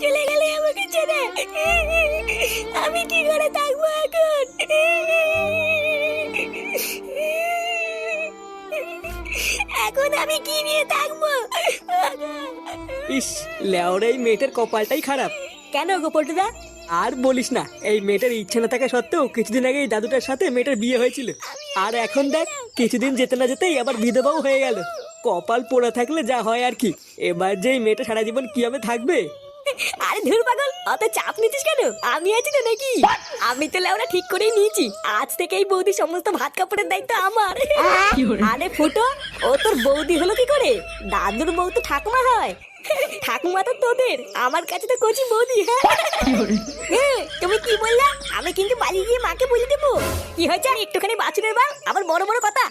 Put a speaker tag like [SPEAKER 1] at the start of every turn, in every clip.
[SPEAKER 1] চলে গেলে আমাকে ছেড়ে আমি কি করে থাকবো এখন? এখন আমি কি নিয়ে থাকবো?
[SPEAKER 2] ইস, লেওরা এই মেয়েটার কপালটাই খারাপ।
[SPEAKER 1] কেন গো পল্টুদা?
[SPEAKER 2] আর বলিস না, এই মেয়েটার ইচ্ছে না থাকা সত্ত্বেও কিছুদিন আগে এই দাদুটার সাথে মেয়েটার বিয়ে হয়েছিল। আর এখন দেখ, কিছুদিন যেতে না যেতেই আবার বিধবাও হয়ে গেল। কপাল পোড়া থাকলে যা হয় আর কি। এবার যে এই মেয়েটা সারা জীবন কিভাবে থাকবে?
[SPEAKER 1] আরে ধুর পাগল, অত চাপ নিচ্ছিস কেন? আমি আছি তো নাকি? আমি তো লেওরা ঠিক করেই নিয়েছি, আজ থেকে এই বৌদি সমস্ত ভাত কাপড়ের দায়িত্ব আমার। আরে ফুটো, ও তোর বৌদি হলো কি করে? দাদুর বউ তো ঠাকুমা হয়। ঠাকুমা তো তোদের, আমার কাছে তো কচি বৌদি। হ্যাঁ, তুমি কি বললা? আমি কিন্তু বাড়ি গিয়ে মাকে বলে দেবো। কি হয়েছে? একটুখানি বাছুরের বাল, আবার বড় বড় কথা।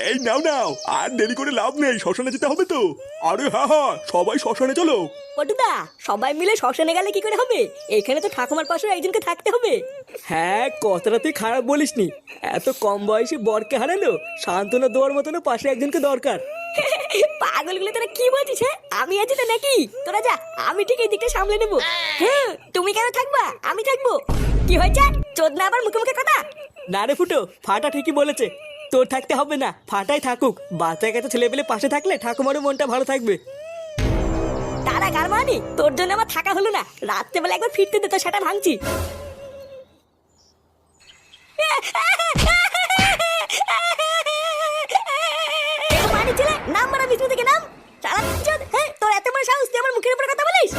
[SPEAKER 3] এই নাও নাও, আর দেরি করে লাভ নেই, শ্মশানে যেতে হবে তো। আরে হ্যাঁ হ্যাঁ, সবাই শ্মশানে চলো।
[SPEAKER 1] পটুদা, সবাই মিলে শ্মশানে গেলে কি করে হবে? এখানে তো ঠাকুমার পাশে একজনকে থাকতে হবে।
[SPEAKER 2] হ্যাঁ, কথাটা তুই খারাপ বলিসনি। এত কম বয়সে বরকে হারালো, সান্ত্বনা দেওয়ার মতনও পাশে একজনকে দরকার।
[SPEAKER 1] পাগলগুলো তোরা কি বলছিস? হ্যাঁ, আমি আছি তো নাকি? তোরা যা, আমি ঠিক এই দিকটা সামলে নেবো। হ্যাঁ, তুমি কেন থাকবা? আমি থাকবো। কি হয়েছে? চোদনা আবার মুখে মুখে কথা।
[SPEAKER 2] না রে ফুটো, ফাটা ঠিকই বলেছে। তোর থাকতে হবে না, ফাটাই থাকুক। বাচ্চা কাছে ছেলে পেলে পাশে থাকলে ঠাকুমারও মনটা ভালো থাকবে।
[SPEAKER 1] তারা কার মানি? তোর জন্য আমার থাকা হলো না। রাত্রেবেলা একবার ফিরতে দে, তো সেটা ভাঙছি। মানি ছেলে, নাম মারা বিষ্ণু থেকে নাম। সারা চোদ, হ্যাঁ, তোর এত বড় সাহস, তুই আমার মুখের উপরে কথা বলিস?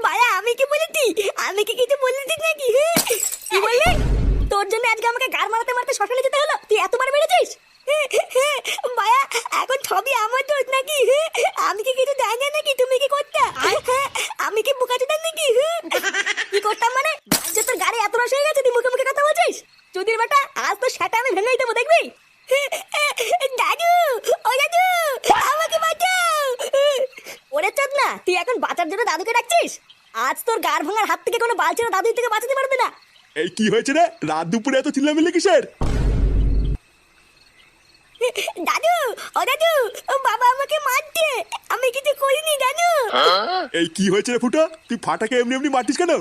[SPEAKER 1] ভাইয়া, আমি কি বলেছি? আমি কি কিছু বলেছি নাকি? কি বললি? তোর জন্য আজকে আমাকে গার মারতে মারতে শ্মশানে যেতে হলো। তুই এতবার মেরেছিস? ভাইয়া, এখন সবই আমার দোষ নাকি? আমি কি কিছু জানি না নাকি? তুমি কি করতে? আমি কি বোকা চোদা নাকি? কি করতাম মানে? আজ তোর গাড়ি এত রস হয়ে গেছে, তুই মুখে মুখে কথা বলছিস? চুদির বেটা, আজ তো সেটা আমি ভেঙেই দেবো, দেখবি? দাদু, ও দাদু, আমাকে বাঁচাও। ওরে চোদ না, তুই এখন বাঁচার জন্য দাদুকে ডাকছিস? আজ তোর গার ভাঙার হাত থেকে কোনো বালছেরা দাদু থেকে বাঁচাতে পারবে না।
[SPEAKER 3] এই কি হয়েছে রে? রাত দুপুরে এত চিল্লামিল্লি কিসের?
[SPEAKER 1] দাদু, ও দাদু, ও বাবা আমাকে মারছে, আমি কিছু করিনি দাদু।
[SPEAKER 3] এই কি হয়েছে রে ফুটা? তুই ফাটাকে এমনি এমনি মারতিস কেন?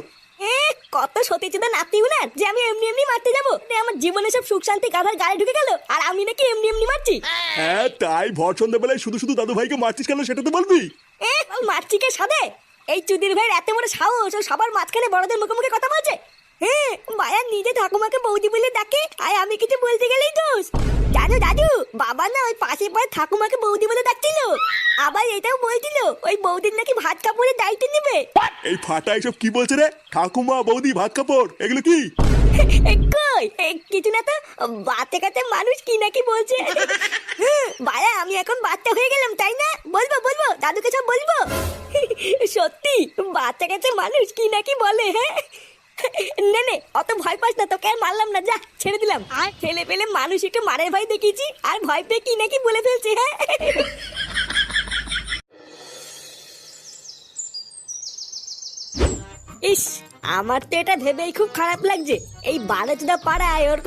[SPEAKER 1] কত সতীচুদা নাতি উনার যে আমি এমনি এমনি মারতে যাবো? আমার জীবনে সব সুখ শান্তি গাধার গায়ে ঢুকে গেল, আর আমি নাকি এমনি এমনি মারছি?
[SPEAKER 3] হ্যাঁ, তাই ভর সন্ধ্যাবেলায় শুধু শুধু দাদু ভাইকে মারতিস কেন সেটা তো বলবি।
[SPEAKER 1] মারছি কে সাদে? এই চুদির ভাইয়ের এত বড় সাহস, ও সবার মাঝখানে বড়দের মুখে মুখে কথা বলছে। হ্যাঁ, মায়া নিজে ঠাকুমাকে বৌদি বলে ডাকে, আর আমি কিছু বলতে গেলেই দোষ। দাদু দাদু, বাবা না ওই পাশে পাড়ে ঠাকুমাকে বৌদি বলে ডাকছিল, আবার এটাও বলছিল ওই বৌদির নাকি ভাত কাপড়ের দায়িত্ব নেবে।
[SPEAKER 3] এই ফাটা এসব কি বলছে রে? ঠাকুমা, বৌদি, ভাত কাপড়, এগুলো কি?
[SPEAKER 1] কই কিছু না তো, বাচ্চা কাচ্চা মানুষ কি নাকি বলছে। ভাইয়া, আমি এখন বাচ্চা হয়ে গেলাম তাই না? বলবো বলবো, দাদুকে সব বলবো। সত্যি বাচ্চা কাচ্চা মানুষ কি নাকি বলে। হ্যাঁ, নে নে, অত ভয় পাস না, তোকে আর মারলাম না, যা ছেড়ে দিলাম। আর ছেলে পেলে মানুষ একটু মারের ভয় দেখিয়েছি, আর ভয় পেয়ে কি নাকি বলে ফেলছে। হ্যাঁ, ইস, আমার তো এটা ভেবেই খুব খারাপ লাগছে। এই বারোচোদা পাড়ায় ওর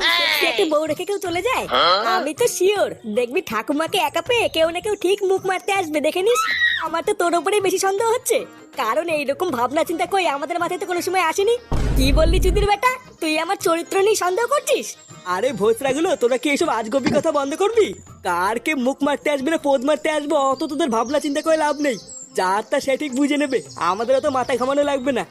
[SPEAKER 1] একটা বউ রেখে কেউ চলে যায়? আমি তো শিওর দেখবি ঠাকুমাকে একা পেয়ে কেউ না কেউ ঠিক মুখ মারতে আসবে, দেখে নিস। আমার তো তোর উপরেই বেশি সন্দেহ হচ্ছে, কারণ এইরকম ভাবনা চিন্তা কই আমাদের মাথায় তো কোনো সময় আসেনি। কি বললি চুদির বেটা? তুই আমার চরিত্র নিয়ে সন্দেহ করছিস?
[SPEAKER 2] আরে ভোসরাগুলো, তোরা কি এইসব আজগবি কথা বন্ধ করবি? কার কে মুখ মারতে আসবে না পোদ মারতে আসবে, অত তোদের ভাবনা চিন্তা করে লাভ নেই। যার তা সে ঠিক বুঝে নেবে, আমাদের অত মাথা ঘামানো লাগবে না।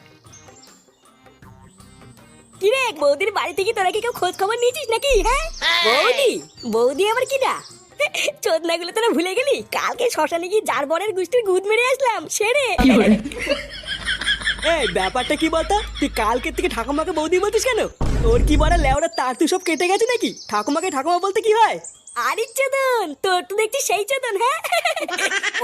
[SPEAKER 1] কিরে, বৌদির বাড়ি থেকে তোরা কি কেউ খোঁজ খবর নিয়েছিস নাকি? হ্যাঁ, বৌদি বৌদি আবার কি না? চোদনাগুলো তোরা ভুলে গেলি? কালকে শ্মশানে গিয়ে যার বরের গুষ্টির গুদ মেরে আসলাম, সেরে।
[SPEAKER 2] এই ব্যাপারটা কি বলতো? তুই কালকে থেকে ঠাকুমাকে বৌদি বলতিস কেন? তোর কি বড় লেওরা তার তুই সব কেটে গেছে নাকি? ঠাকুমাকে ঠাকুমা বলতে কি হয়?
[SPEAKER 1] আরে চোদন, তোর তো দেখছি সেই চোদন। হ্যাঁ,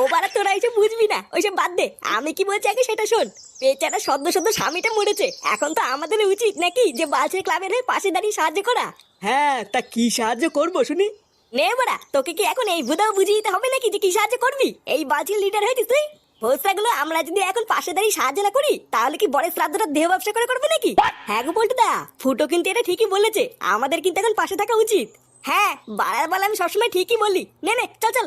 [SPEAKER 1] ও বারা তোরা এসব বুঝবি না, ওইসব বাদ দে। আমি কি বলছি আগে সেটা শোন। বেচারা সদ্য সদ্য স্বামীটা মরেছে, এখন তো আমাদের উচিত নাকি যে বালছের ক্লাবের হয়ে পাশে দাঁড়িয়ে সাহায্য করা।
[SPEAKER 2] হ্যাঁ, তা কি সাহায্য করবো শুনি?
[SPEAKER 1] নে বাড়া, তোকে কি এখন এই বুধাও বুঝিয়ে দিতে হবে নাকি যে কি সাহায্য করবি? এই বালছির লিডার হয়েছিস তুই। ভোসরাগুলো আমরা যদি এখন পাশে দাঁড়িয়ে সাহায্য না করি, তাহলে কি বড় শ্রাদ্ধটা দেহ ব্যবসা করে করবে নাকি? হ্যাঁ গো পল্টুদা, ফুটো কিন্তু এটা ঠিকই বলেছে, আমাদের কিন্তু এখন পাশে থাকা উচিত। হ্যাঁ, বাড়ার বেলা আমি সবসময় ঠিকই বলি। নে নে, চল চল।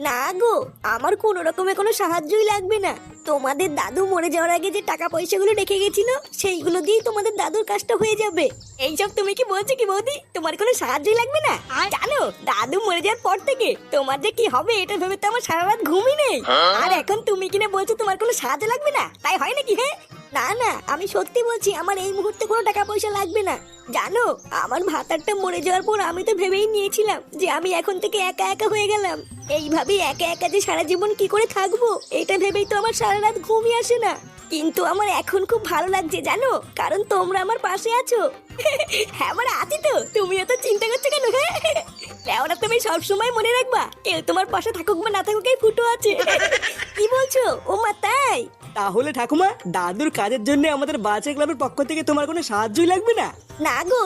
[SPEAKER 1] না গো, আমার কোনো রকমের কোনো সাহায্যই লাগবে না। তোমাদের দাদু মরে যাওয়ার আগে যে টাকা পয়সাগুলো রেখে গেছিল সেইগুলো দিয়েই তোমাদের দাদুর কাজটা হয়ে যাবে। এইসব তুমি কি বলছো কি বৌদি? তোমার কোনো সাহায্যই লাগবে না? জানো দাদু মরে যাওয়ার পর থেকে তোমার যে কি হবে এটা ভেবে তো আমার সারা রাত ঘুমই নেই। আর এখন তুমি কিনা বলছো তোমার কোনো সাহায্য লাগবে না, তাই হয় নাকি? হ্যাঁ না না, আমি সত্যি বলছি আমার এই মুহূর্তে কোনো টাকা পয়সা লাগবে না। জানো আমার ভাতারটা মরে যাওয়ার পর আমি তো ভেবেই নিয়েছিলাম যে আমি এখন থেকে একা একা হয়ে গেলাম। এইভাবে একা একা যে সারা জীবন কি করে থাকবো এটা ভেবেই তো আমার সারা রাত ঘুমই আসে না। কিন্তু আমার এখন খুব ভালো লাগছে জানো, কারণ তোমরা আমার পাশে আছো। হ্যাঁ আমার আছি তো, তুমিও তো চিন্তা করছো কেন? হ্যাঁ ওরা তুমি সবসময় মনে রাখবা, কেউ তোমার পাশে থাকুক বা না থাকুক এই ফুটো আছে। কি বলছো? ও মা তাই?
[SPEAKER 2] তাহলে ঠাকুমা, দাদুর কাজের জন্য আমাদের বাচ্চা ক্লাবের পক্ষ থেকে তোমার কোনো সাহায্যই লাগবে না?
[SPEAKER 1] না গো